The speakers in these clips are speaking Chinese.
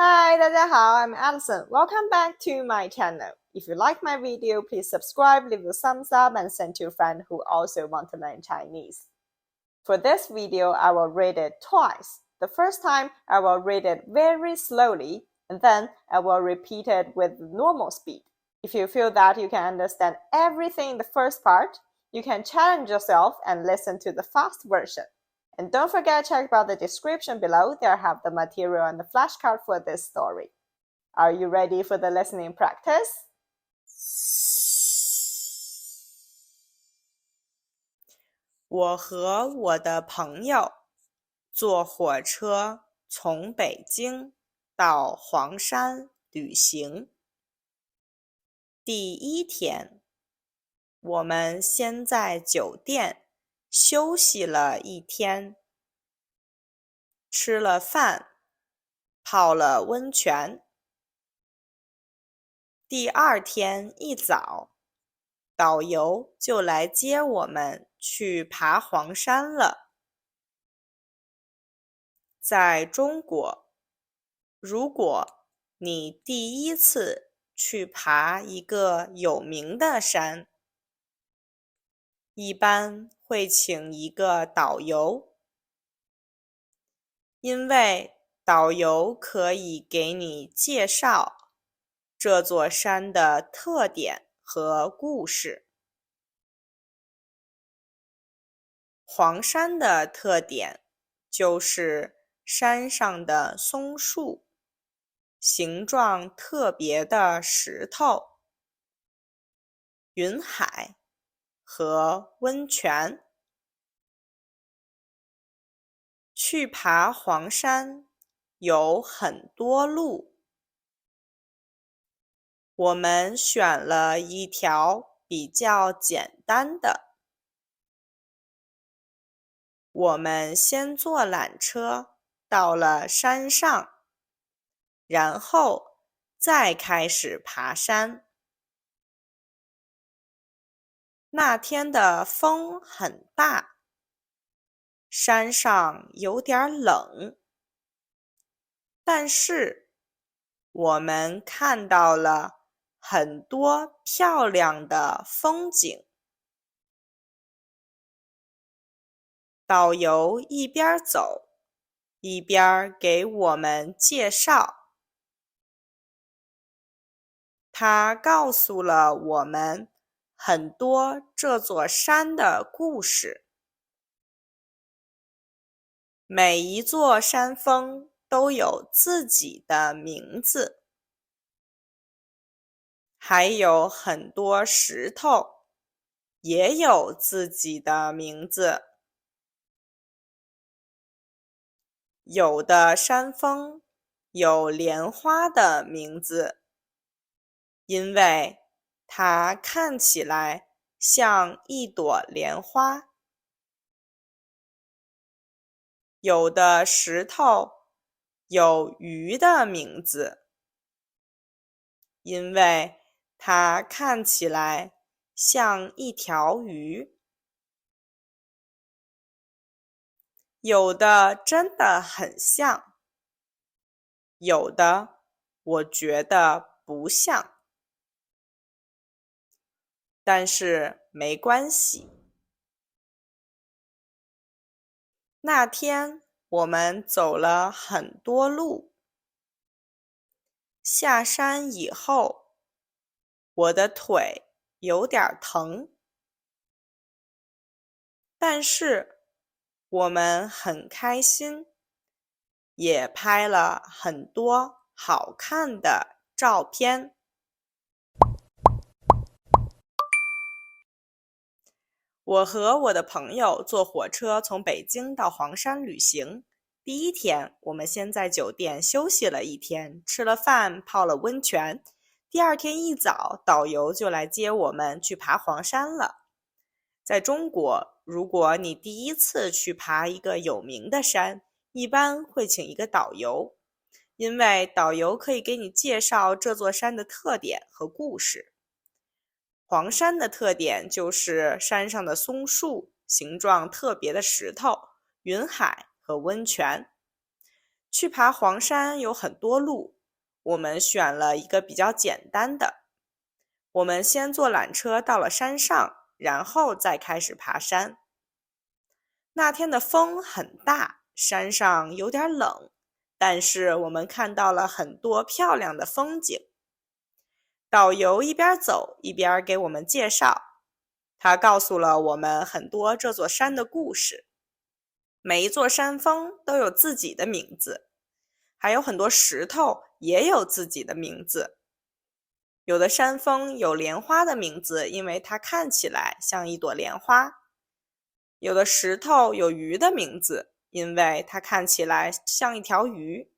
Hi, 大家好, I'm Alison. Welcome back to my channel. If you like my video, please subscribe, leave a thumbs up, and send to a friend who also want to learn Chinese. For this video, I will read it twice. The first time, I will read it very slowly, and then I will repeat it with normal speed. If you feel that you can understand everything in the first part, you can challenge yourself and listen to the fast version. And don't forget to check out the description below. There I have the material and the flashcard for this story. Are you ready for the listening practice? 我和我的朋友坐火车从北京到黄山旅行。第一天，我们先在酒店休息了一天，吃了饭，泡了温泉。第二天一早，导游就来接我们去爬黄山了。在中国，如果你第一次去爬一个有名的山，一般会请一个导游，因为导游可以给你介绍这座山的特点和故事。黄山的特点就是山上的松树，形状特别的石头，云海和温泉。去爬黄山有很多路，我们选了一条比较简单的。我们先坐缆车到了山上，然后再开始爬山。那天的风很大，山上有点冷，但是我们看到了很多漂亮的风景。导游一边走，一边给我们介绍。他告诉了我们很多这座山的故事。每一座山峰都有自己的名字，还有很多石头也有自己的名字。有的山峰有莲花的名字，因为它看起来像一朵莲花。有的石头有鱼的名字，因为它看起来像一条鱼。有的真的很像，有的我觉得不像，但是没关系。那天我们走了很多路，下山以后，我的腿有点疼，但是我们很开心，也拍了很多好看的照片。我和我的朋友坐火车从北京到黄山旅行。第一天，我们先在酒店休息了一天，吃了饭，泡了温泉。第二天一早，导游就来接我们去爬黄山了。在中国，如果你第一次去爬一个有名的山，一般会请一个导游，因为导游可以给你介绍这座山的特点和故事。黄山的特点就是山上的松树，形状特别的石头，云海和温泉。去爬黄山有很多路，我们选了一个比较简单的。我们先坐缆车到了山上，然后再开始爬山。那天的风很大，山上有点冷，但是我们看到了很多漂亮的风景。导游一边走一边给我们介绍，他告诉了我们很多这座山的故事。每一座山峰都有自己的名字，还有很多石头也有自己的名字。有的山峰有莲花的名字，因为它看起来像一朵莲花。有的石头有鱼的名字，因为它看起来像一条鱼。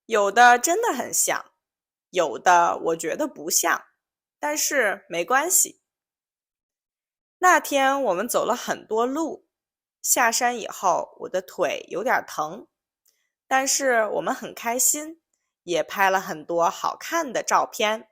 有的真的很像，有的我觉得不像，但是没关系。那天我们走了很多路，下山以后我的腿有点疼，但是我们很开心，也拍了很多好看的照片。